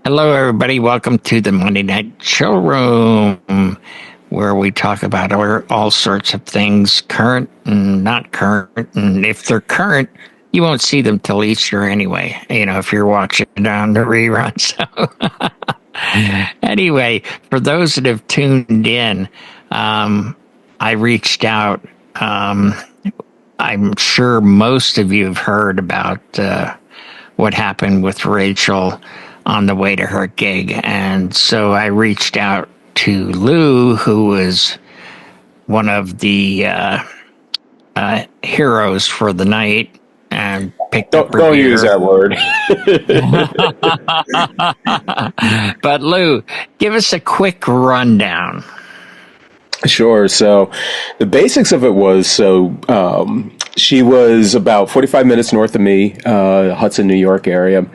Hello, everybody. Welcome to the Monday Night Showroom, where we talk about all sorts of things, current and not current. And if they're current, you won't see them till Easter anyway, if you're watching on the rerun. So, anyway, for those that have tuned in, I reached out. I'm sure most of you have heard about what happened with Rachel on the way to her gig. And so I reached out to Lou, who was one of the heroes for the night, and picked up her Don't gear. use that word. But Lou, give us a quick rundown. Sure. So the basics of it was, she was about 45 minutes north of me, Hudson, New York area.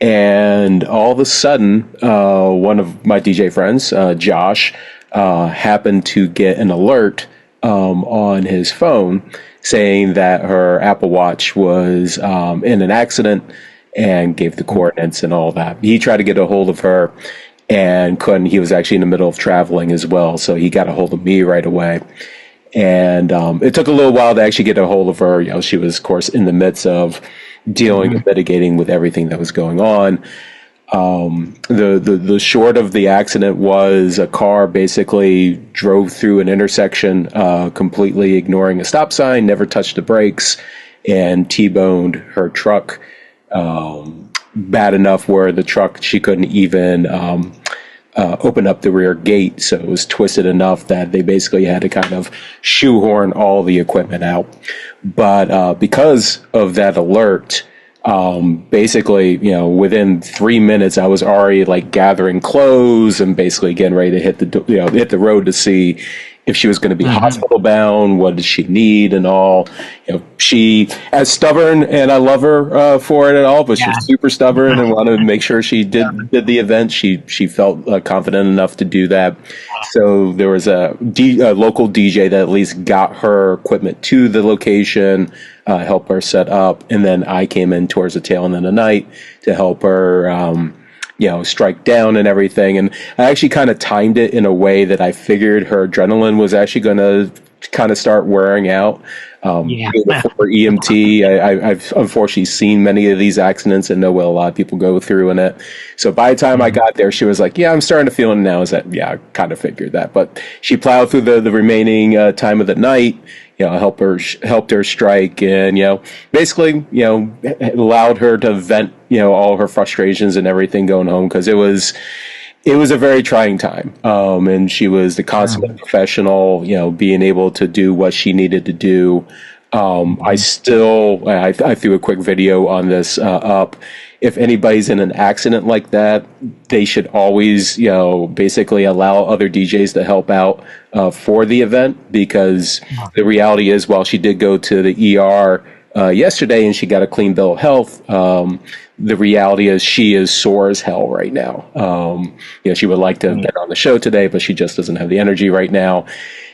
And all of a sudden, one of my DJ friends, Josh, happened to get an alert on his phone saying that her Apple Watch was in an accident, and gave the coordinates and all that. He tried to get a hold of her and couldn't. He was actually in the middle of traveling as well, so he got a hold of me right away. And it took a little while to actually get a hold of her. She was, of course, in the midst of dealing and mitigating with everything that was going on. The short of the accident was a car basically drove through an intersection, completely ignoring a stop sign, never touched the brakes, and T-boned her truck, bad enough where the truck, she couldn't even open up the rear gate. So it was twisted enough that they basically had to kind of shoehorn all the equipment out. But because of that alert, basically, within 3 minutes, I was already gathering clothes and basically getting ready to hit the road to see if she was going to be hospital bound, what did she need and all. She, as stubborn, and I love her for it at all, but she's super stubborn and wanted to make sure she did the event. She felt confident enough to do that. So there was a local DJ that at least got her equipment to the location, help her set up, and then I came in towards the tail end of the night to help her strike down and everything. And I actually kind of timed it in a way that I figured her adrenaline was actually going to kind of start wearing out. For EMT, I've unfortunately seen many of these accidents and know what a lot of people go through in it. So by the time I got there, she was like, yeah, I'm starting to feel it now. I kind of figured that. But she plowed through the remaining time of the night, helped her strike, and, basically, allowed her to vent, all her frustrations and everything going home, because it was a very trying time. And she was the consummate professional, being able to do what she needed to do. I threw a quick video on this up. If anybody's in an accident like that, they should always, basically allow other DJs to help out for the event, because the reality is, while she did go to the ER yesterday and she got a clean bill of health, the reality is she is sore as hell right now. She would like to have been on the show today, but she just doesn't have the energy right now.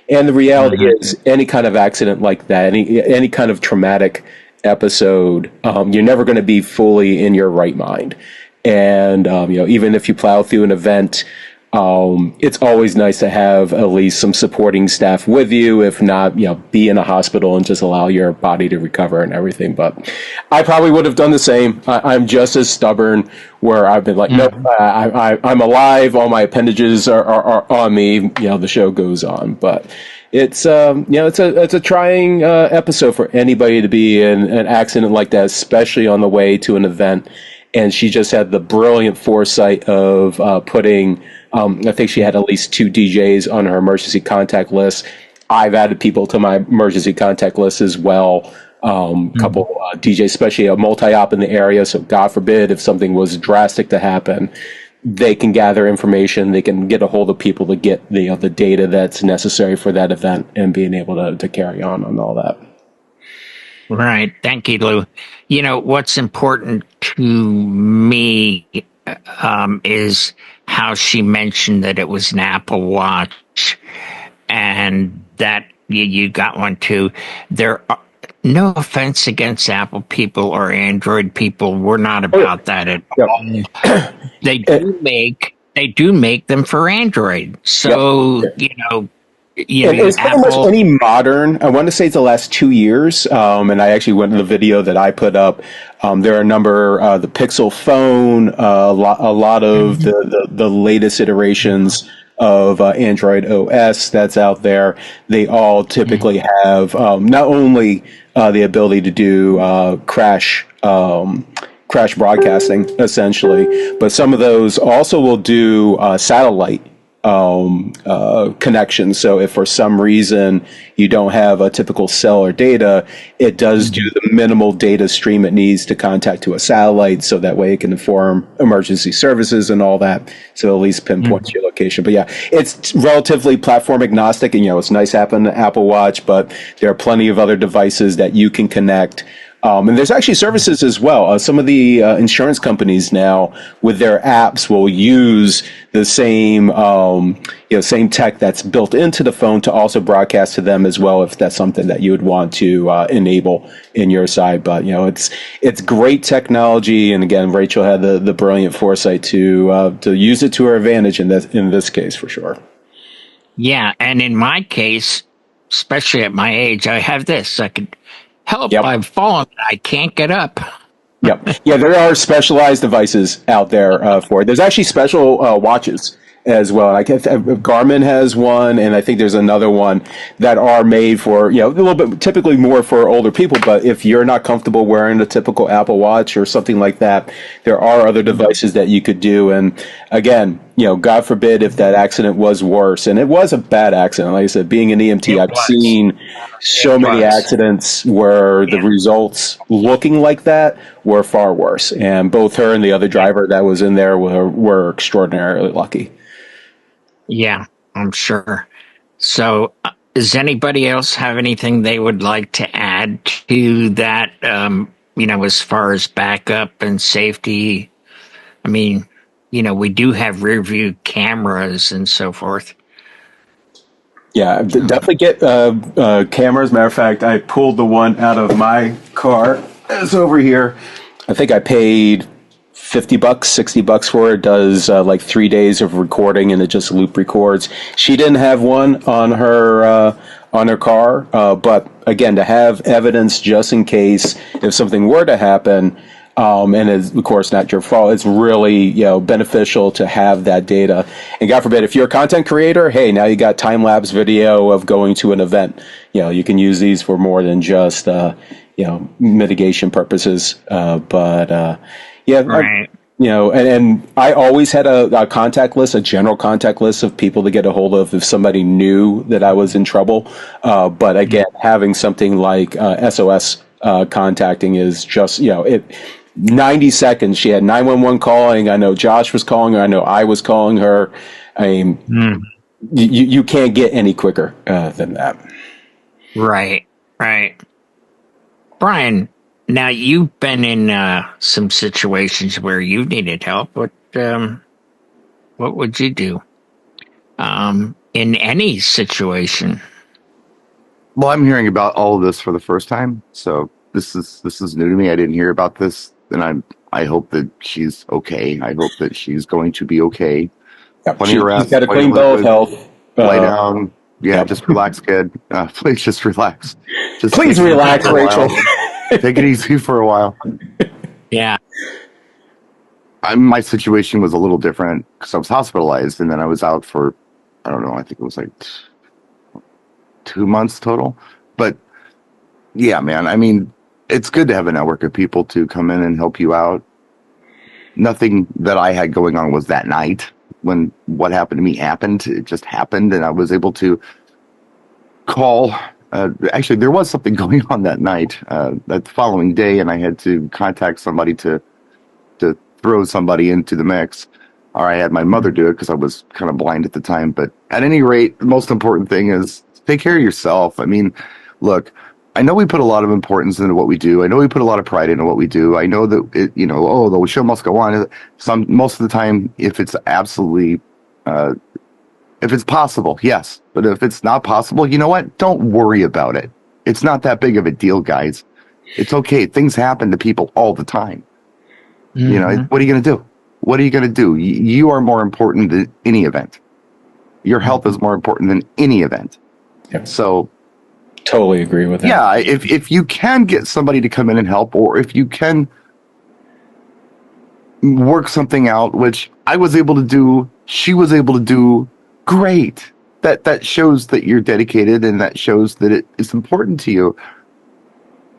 And the reality is, any kind of accident like that, any kind of traumatic episode, you're never going to be fully in your right mind. And even if you plow through an event, it's always nice to have at least some supporting staff with you. If not, be in a hospital and just allow your body to recover and everything. But I probably would have done the same. I'm just as stubborn, where I've been like, nope, I'm alive. All my appendages are on me. The show goes on. But it's it's a trying episode for anybody to be in an accident like that, especially on the way to an event. And she just had the brilliant foresight of putting, I think she had at least 2 DJs on her emergency contact list. I've added people to my emergency contact list as well. Couple DJs, especially a multi-op in the area. So God forbid if something was drastic to happen, they can gather information. They can get a hold of people to get the data that's necessary for that event, and being able to carry on all that. Right. Thank you, Lou. What's important to me is how she mentioned that it was an Apple Watch, and that you got one too. no offense against Apple people or Android people, we're not about that at all. They do make them for Android. So, And it's pretty much Apple. any modern. I want to say it's the last 2 years, and I actually went to the video that I put up. There are a number, the Pixel phone, a lot of the latest iterations of Android OS that's out there. They all typically have not only the ability to do crash broadcasting, essentially, but some of those also will do satellite connection. So if for some reason you don't have a typical cell or data, it does do the minimal data stream it needs to contact to a satellite, so that way it can inform emergency services and all that. So at least pinpoints your location. But yeah, it's relatively platform agnostic, and it's nice having the Apple Watch, but there are plenty of other devices that you can connect. And there's actually services as well. Some of the insurance companies now, with their apps, will use the same same tech that's built into the phone to also broadcast to them as well, if that's something that you would want to enable in your side. But it's great technology, and again, Rachel had the brilliant foresight to use it to her advantage in this case for sure. Yeah, and in my case, especially at my age, I have this. I could help. Yep. I've fallen. I can't get up. Yep. Yeah, there are specialized devices out there for it. There's actually special watches as well. Garmin has one, and I think there's another one that are made for, a little bit, typically more for older people. But if you're not comfortable wearing a typical Apple Watch or something like that, there are other devices that you could do. And again, God forbid if that accident was worse, and it was a bad accident. Like I said, being an EMT, I've seen so many accidents where the results looking like that were far worse. And both her and the other driver that was in there were extraordinarily lucky. Yeah, I'm sure. So, does anybody else have anything they would like to add to that? As far as backup and safety. I mean, we do have rear view cameras and so forth. Yeah, definitely get cameras. Matter of fact, I pulled the one out of my car. It's over here. I think I paid $50, $60 for it. Does like 3 days of recording, and it just loop records. She didn't have one on her car, but again, to have evidence just in case if something were to happen, and it's of course not your fault, it's really beneficial to have that data. And God forbid if you're a content creator, hey, now you got time lapse video of going to an event. You can use these for more than just mitigation purposes. Right. And I always had a contact list, a general contact list of people to get a hold of if somebody knew that I was in trouble. But again, having something like SOS contacting is just, 90 seconds. She had 911 calling. I know Josh was calling her. I know I was calling her. I mean, you can't get any quicker than that. Right. Brian, now you've been in some situations where you needed help. What would you do in any situation? Well, I'm hearing about all of this for the first time, so this is new to me. I didn't hear about this, and I hope that she's okay. I hope that she's going to be okay. Yep. She's got a clean bill of health. Lay down. Yeah, just relax, kid. Please just relax. Please relax, Rachel. Take it easy for a while. Yeah. My situation was a little different because I was hospitalized, and then I was out for, I don't know, I think it was like 2 months total. But yeah, man, I mean, it's good to have a network of people to come in and help you out. Nothing that I had going on was that night when what happened to me happened. It just happened, and I was able to call. Actually, there was something going on that night, that following day, and I had to contact somebody to throw somebody into the mix. Or I had my mother do it because I was kind of blind at the time. But at any rate, the most important thing is take care of yourself. I mean, look, I know we put a lot of importance into what we do. I know we put a lot of pride into what we do. I know that the show must go on. Most of the time, if it's absolutely, if it's possible, yes. But if it's not possible, you know what? Don't worry about it. It's not that big of a deal, guys. It's okay. Things happen to people all the time. Mm-hmm. You know, what are you going to do? What are you going to do? You are more important than any event. Your health is more important than any event. Yeah. So, totally agree with that. Yeah, if you can get somebody to come in and help, or if you can work something out, which I was able to do, she was able to do, great. That shows that you're dedicated, and that shows that it is important to you.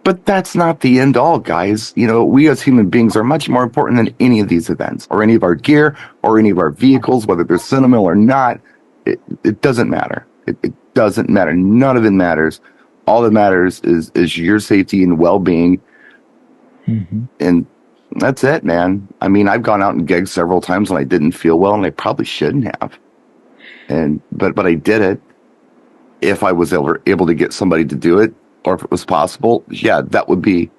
But that's not the end all, guys. You know, we as human beings are much more important than any of these events, or any of our gear, or any of our vehicles, whether they're sentimental or not. It doesn't matter. It doesn't matter. None of it matters. All that matters is your safety and well-being. Mm-hmm. And that's it, man. I mean, I've gone out and gigged several times when I didn't feel well, and I probably shouldn't have. But I did it. If I was able to get somebody to do it, or if it was possible, yeah, that would be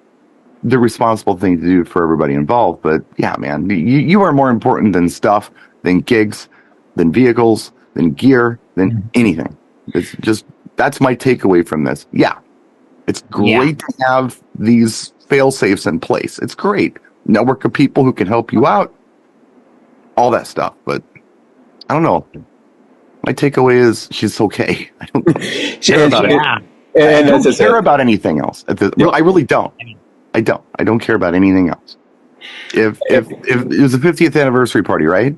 the responsible thing to do for everybody involved. But yeah, man, you are more important than stuff, than gigs, than vehicles, than gear, than anything. It's just, that's my takeaway from this. Yeah, it's great to have these fail safes in place. It's great. Network of people who can help you out, all that stuff. But I don't know. My takeaway is she's okay. I don't care about it. I don't care about anything else. I really don't. I don't care about anything else. If it was a 50th anniversary party, right?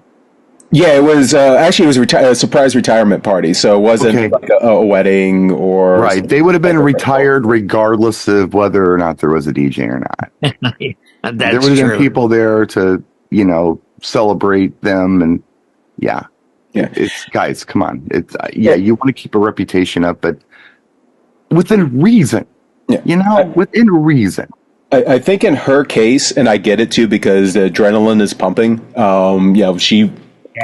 Yeah, it was actually it was a surprise retirement party, so it wasn't like a wedding or right. They would have been retired regardless of whether or not there was a DJ or not. There would have been people there to, you know, celebrate them, and it's guys, come on, it's you want to keep a reputation up, but within reason, you know, within reason. I think in her case, and I get it too, because the adrenaline is pumping. You know, she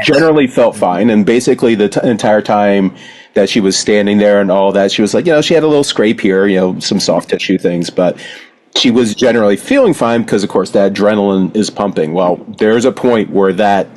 generally felt fine, and basically the entire time that she was standing there and all that, she was like, you know, she had a little scrape here, you know, some soft tissue things, but she was generally feeling fine because, of course, that adrenaline is pumping. Well, there's a point where that,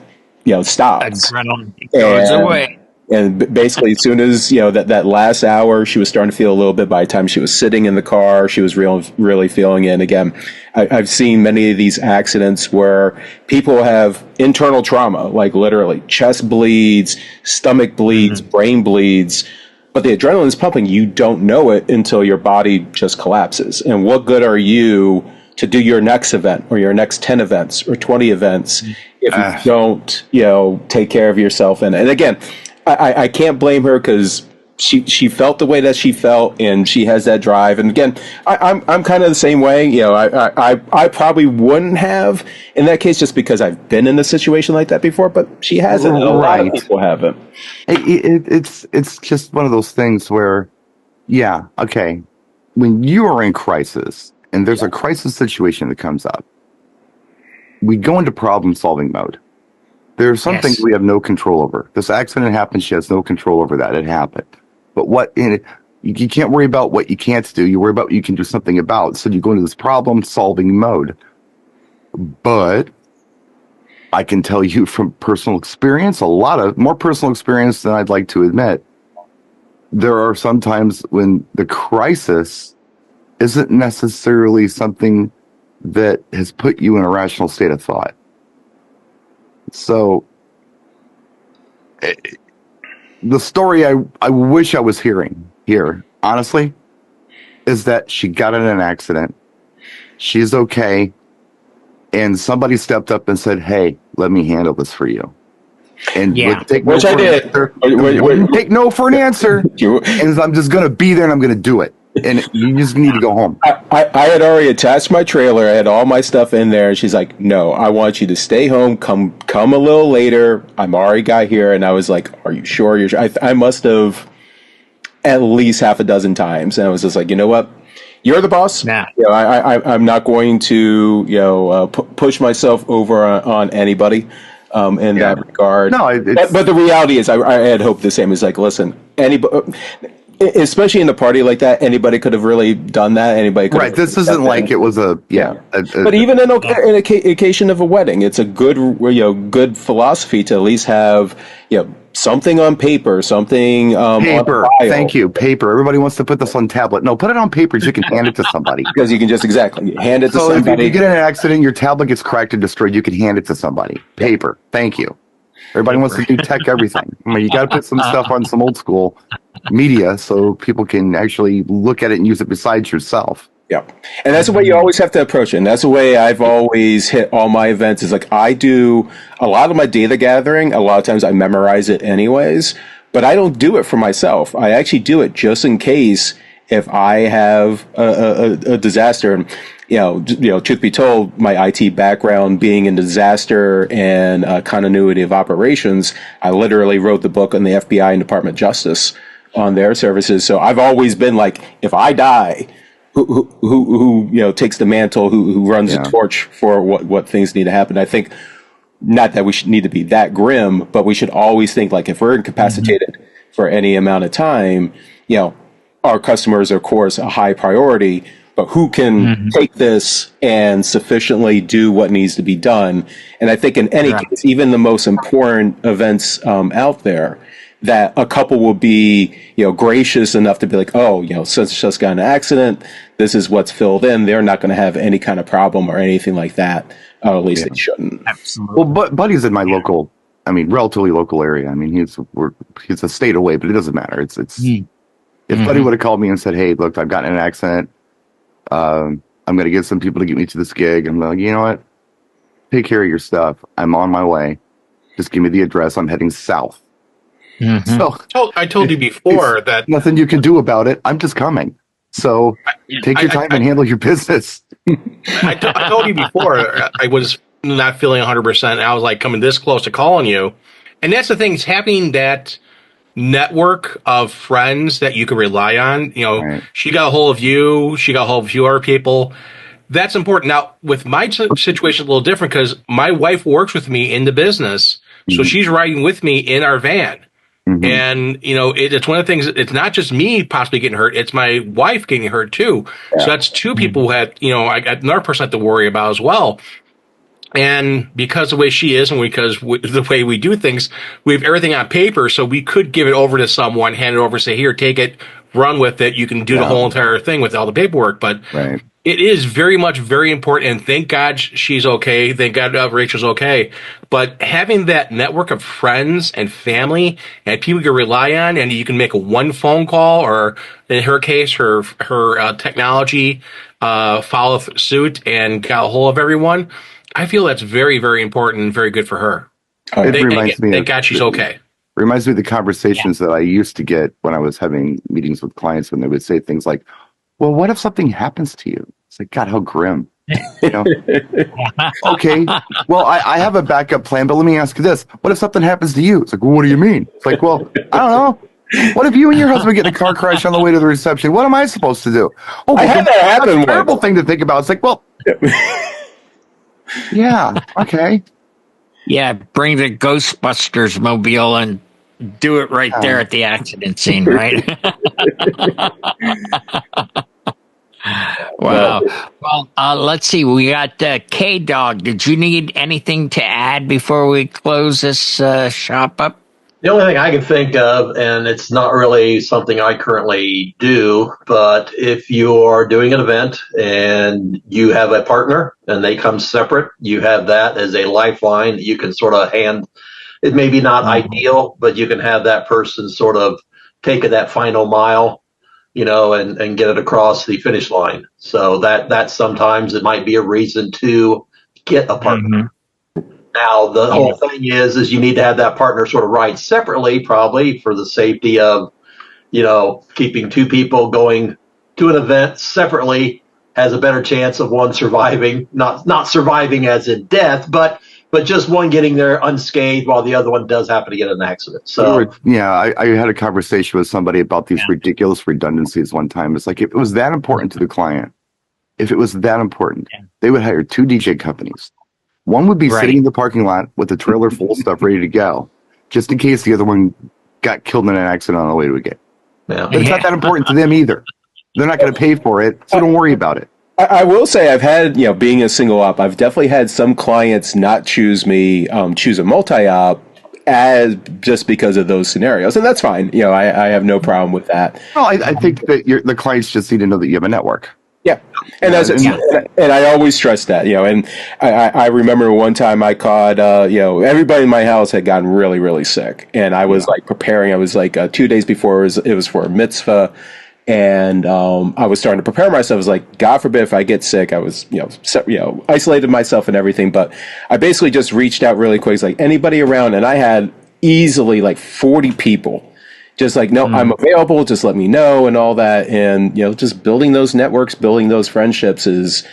you know, stops. Adrenaline goes away. And basically, as soon as, you know, that last hour, she was starting to feel a little bit. By the time she was sitting in the car, she was really feeling it. And again, I've seen many of these accidents where people have internal trauma, like literally chest bleeds, stomach bleeds, brain bleeds. But the adrenaline is pumping. You don't know it until your body just collapses. And what good are you to do your next event or your next 10 events or 20 events if you don't, you know, take care of yourself? And again, I can't blame her, because she felt the way that she felt, and she has that drive. And again, I'm kind of the same way. You know, I probably wouldn't have in that case, just because I've been in a situation like that before. But she hasn't. And a lot of people haven't. It's just one of those things where, when you are in crisis and there's a crisis situation that comes up, we go into problem solving mode. There are some things we have no control over. This accident happened. She has no control over that. It happened. But you can't worry about what you can't do. You worry about what you can do something about. So you go into this problem solving mode. But I can tell you from personal experience, a lot of more personal experience than I'd like to admit, there are some times when the crisis isn't necessarily something that has put you in a rational state of thought. So the story I wish I was hearing here, honestly, is that she got in an accident. She's okay. And somebody stepped up and said, hey, let me handle this for you. And would take no which I did. Wouldn't take no for an answer. And I'm just going to be there and I'm going to do it. And you just need to go home. I had already attached my trailer. I had all my stuff in there. And she's like, no, I want you to stay home. Come a little later. I'm already got here. And I was like, are you sure? You're sure? I must have at least half a dozen times. And I was just like, you know what? You're the boss. Nah. You know, I'm not going to, you know, push myself over on anybody in that regard. No, but the reality is, I had hoped the same. Is like, listen, anybody, especially in a party like that, anybody could have really done that. Anybody could. Right. This isn't like it was a but even in occasion of a wedding, it's a good, you know, good philosophy to at least have, you know, something on paper, something Paper. on file. Thank you. Paper. Everybody wants to put this on tablet. No, put it on paper so you can hand it to somebody. Because you can just hand it to So if somebody. you get in an accident, your tablet gets cracked and destroyed, you can hand it to somebody. Paper. Thank you. Everybody wants to do tech everything. I mean, you got to put some stuff on some old school media so people can actually look at it and use it besides yourself. Yeah. And that's the way you always have to approach it. And that's the way I've always hit all my events is like I do a lot of my data gathering. A lot of times I memorize it anyways, but I don't do it for myself. I actually do it just in case if I have a disaster. And, truth be told, my IT background being in disaster and continuity of operations, I literally wrote the book on the FBI and Department of Justice on their services. So I've always been like, if I die, who takes the mantle, who runs the torch for what things need to happen. I think not that we should need to be that grim, but we should always think like if we're incapacitated for any amount of time, our customers are of course a high priority, but who can take this and sufficiently do what needs to be done? And I think in any case, even the most important events out there, that a couple will be, gracious enough to be like, since it's just got in an accident, this is what's filled in. They're not going to have any kind of problem or anything like that. Or at least they shouldn't. Absolutely. Well, Buddy's in my local, relatively local area. I mean, he's a state away, but it doesn't matter. If Buddy would have called me and said, "Hey, look, I've gotten in an accident. I'm going to get some people to get me to this gig." I'm like, you know what? Take care of your stuff. I'm on my way. Just give me the address. I'm heading south. So I told you before that nothing you can do about it. I'm just coming. So take your time and handle your business. I told you before I was not feeling 100%. I was like coming this close to calling you. And that's the thing. It's having that network of friends that you can rely on. She got a hold of you. She got a hold of a few other people. That's important. Now, with my situation, a little different because my wife works with me in the business. So she's riding with me in our van. And, it's one of the things, it's not just me possibly getting hurt, it's my wife getting hurt too. So that's two people who had, I got another person I have to worry about as well. And because the way she is and because the way we do things, we have everything on paper. So we could give it over to someone, hand it over, say, here, take it, run with it. You can do the whole entire thing with all the paperwork. But it is very much very important. And thank God she's okay. Thank God Rachel's okay. But having that network of friends and family and people you can rely on, and you can make one phone call, or in her case, her technology follow suit and got a hold of everyone. I feel that's very, very important and very good for her. Thank God she's okay. Reminds me of the conversations that I used to get when I was having meetings with clients when they would say things like, well, what if something happens to you? It's like, God, how grim. Okay, well, I have a backup plan, but let me ask you this. What if something happens to you? It's like, well, what do you mean? It's like, well, I don't know. What if you and your husband get in a car crash on the way to the reception? What am I supposed to do? Oh, I had that happen. That's a terrible thing to think about. It's like, well, yeah, okay. Yeah, bring the Ghostbusters mobile and do it right there at the accident scene, right? Wow. Well, let's see. We got K-Dog. Did you need anything to add before we close this shop up? The only thing I can think of, and it's not really something I currently do, but if you're doing an event and you have a partner and they come separate, you have that as a lifeline that you can sort of hand. It may be not ideal, but you can have that person sort of take that final mile, and get it across the finish line. So that sometimes it might be a reason to get a partner. Now, the whole thing is you need to have that partner sort of ride separately, probably for the safety of, keeping two people going to an event separately has a better chance of one surviving, not surviving as in death, but just one getting there unscathed while the other one does happen to get in an accident. So, I had a conversation with somebody about these ridiculous redundancies one time. It's like, if it was that important to the client, they would hire two DJ companies. One would be sitting in the parking lot with a trailer full of stuff ready to go, just in case the other one got killed in an accident on the way to a gig. Yeah. But it's not that important to them either. They're not going to pay for it, so don't worry about it. I will say I've had, being a single op, I've definitely had some clients not choose me, choose a multi-op as just because of those scenarios, and that's fine. I have no problem with that. Well, I think that the clients just need to know that you have a network. Yeah, and and I always stress that. And I remember one time I caught everybody in my house had gotten really, really sick, and I was like preparing. I was like 2 days before it was for a mitzvah. And I was starting to prepare myself. I was like, God forbid if I get sick. I was, isolated myself and everything. But I basically just reached out really quick. It's like anybody around, and I had easily like 40 people. Just like, no, I'm available. Just let me know and all that. And just building those networks, building those friendships is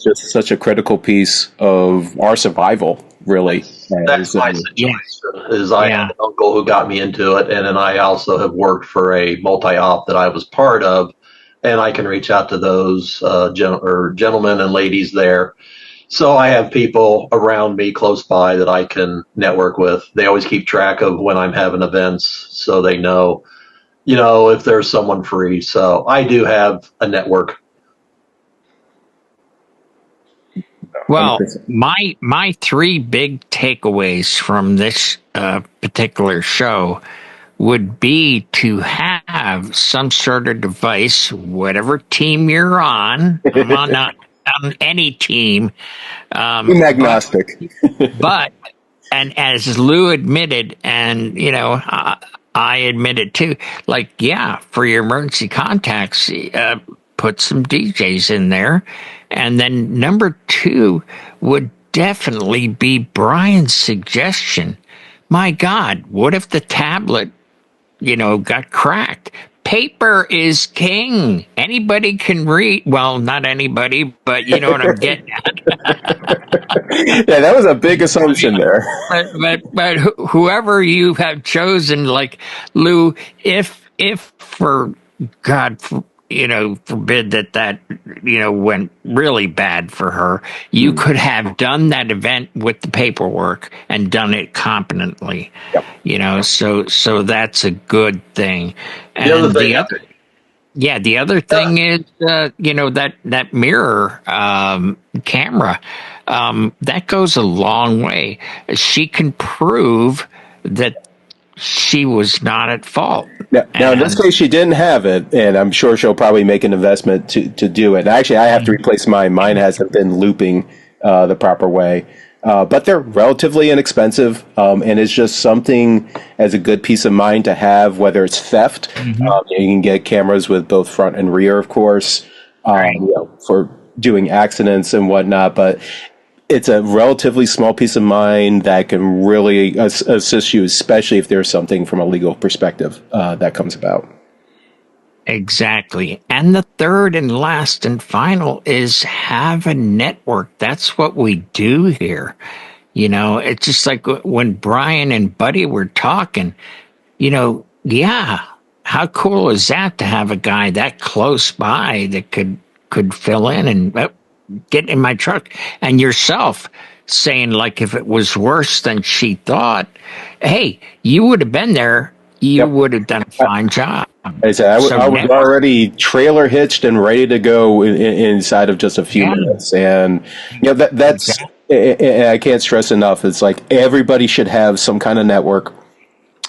just such a critical piece of our survival. Really, that's my situation. Is I had an uncle who got me into it, and then I also have worked for a multi-op that I was part of, and I can reach out to those gentlemen and ladies there. So I have people around me close by that I can network with. They always keep track of when I'm having events, so they know, if there's someone free. So I do have a network. Well, my three big takeaways from this particular show would be to have some sort of device, whatever team you're on. I'm on any team. I'm agnostic. But and as Lou admitted, and I admitted too, for your emergency contacts, put some DJs in there. And then number 2 would definitely be Brian's suggestion. My God, what if the tablet, got cracked? Paper is king. Anybody can read. Well, not anybody, but you know what I'm getting at. Yeah, that was a big assumption there. But whoever you have chosen, like Lou, if for God, forbid that went really bad for her, you could have done that event with the paperwork and done it competently. Yep. So that's a good thing. And the other thing is that mirror camera that goes a long way. She can prove that she was not at fault. Now, in this case, she didn't have it, and I'm sure she'll probably make an investment to do it. Actually, I have to replace mine. Mine hasn't been looping the proper way. But they're relatively inexpensive, and it's just something as a good peace of mind to have, whether it's theft. You can get cameras with both front and rear, of course, for doing accidents and whatnot. But it's a relatively small piece of mind that can really assist you, especially if there's something from a legal perspective that comes about. Exactly. And the third and last and final is have a network. That's what we do here. It's just like when Brian and Buddy were talking, how cool is that to have a guy that close by that could fill in and get in my truck, and yourself saying, like, if it was worse than she thought, hey, you would have been there. You would have done a fine job. I said I was already trailer hitched and ready to go inside of just a few minutes, and that's and I can't stress enough. It's like everybody should have some kind of network.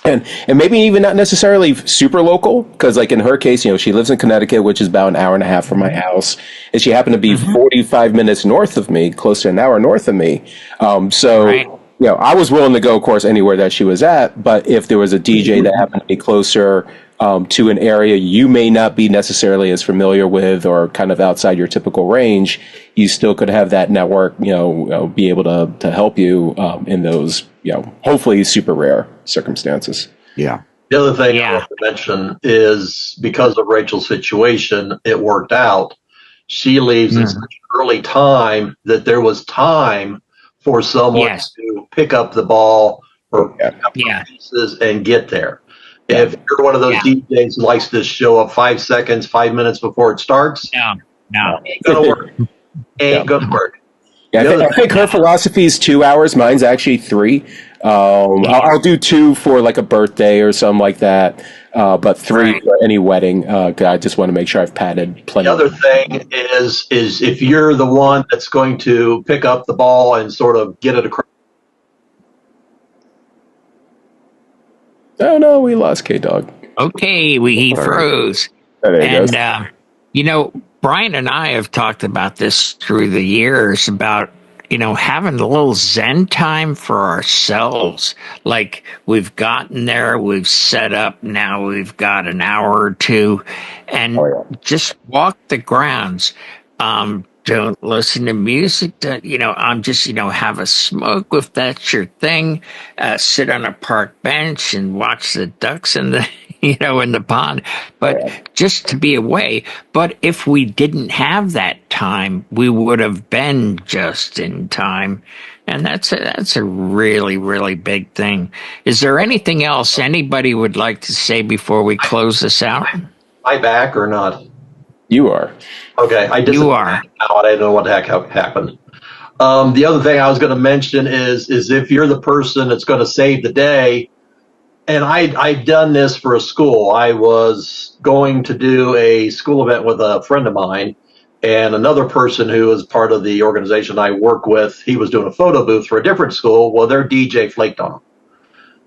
And maybe even not necessarily super local, because like in her case, she lives in Connecticut, which is about an hour and a half from my house, and she happened to be 45 minutes north of me, close to an hour north of me. I was willing to go, of course, anywhere that she was at. But if there was a DJ that happened to be closer to an area you may not be necessarily as familiar with, or kind of outside your typical range, you still could have that network, be able to help you in those, hopefully super rare circumstances. Yeah. The other thing I want to mention is because of Rachel's situation, it worked out. She leaves at such an early time that there was time for someone to pick up the ball or pick up the pieces and get there. If you're one of those DJs who likes to show up 5 seconds, 5 minutes before it starts, no, ain't gonna work. Ain't gonna work. Yeah, I think her philosophy is 2 hours. Mine's actually 3. I'll do 2 for like a birthday or something like that, but 3 for any wedding. I just want to make sure I've padded plenty. The other thing is if you're the one that's going to pick up the ball and sort of get it across, Oh no, we lost K Dog. Okay, he froze. There he goes. And, Brian and I have talked about this through the years about, having a little Zen time for ourselves. Like we've gotten there, we've set up, now we've got an hour or two, and just walk the grounds. Don't listen to music. I'm just, have a smoke if that's your thing. Sit on a park bench and watch the ducks in the, in the pond. But just to be away. But if we didn't have that time, we would have been just in time. And that's a really, really big thing. Is there anything else anybody would like to say before we close this out? Am I back or not? You are. Okay, You are. Now I didn't know what the heck happened. The other thing I was going to mention is if you're the person that's going to save the day, and I've done this for a school. I was going to do a school event with a friend of mine, and another person who was part of the organization I work with, he was doing a photo booth for a different school. Well, their DJ flaked on them.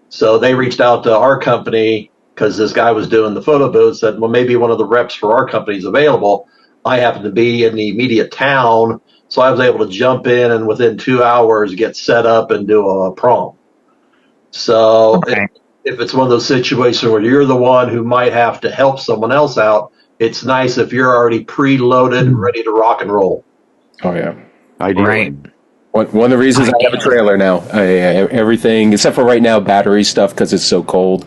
So they reached out to our company because this guy was doing the photo booth, said, well, maybe one of the reps for our company is available. I happened to be in the immediate town, so I was able to jump in and within 2 hours get set up and do a prom. So if it's one of those situations where you're the one who might have to help someone else out, it's nice if you're already preloaded and ready to rock and roll. Oh, yeah. Right. One of the reasons I have a trailer now, everything, except for right now, battery stuff, because it's so cold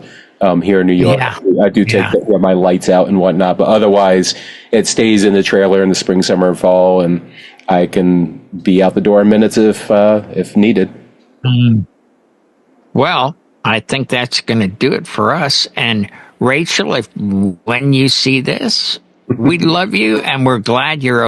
here in New York. Yeah. I do take my lights out and whatnot, but otherwise it stays in the trailer in the spring, summer, and fall, and I can be out the door in minutes if needed. Well, I think that's going to do it for us. And Rachel, when you see this, we love you and we're glad you're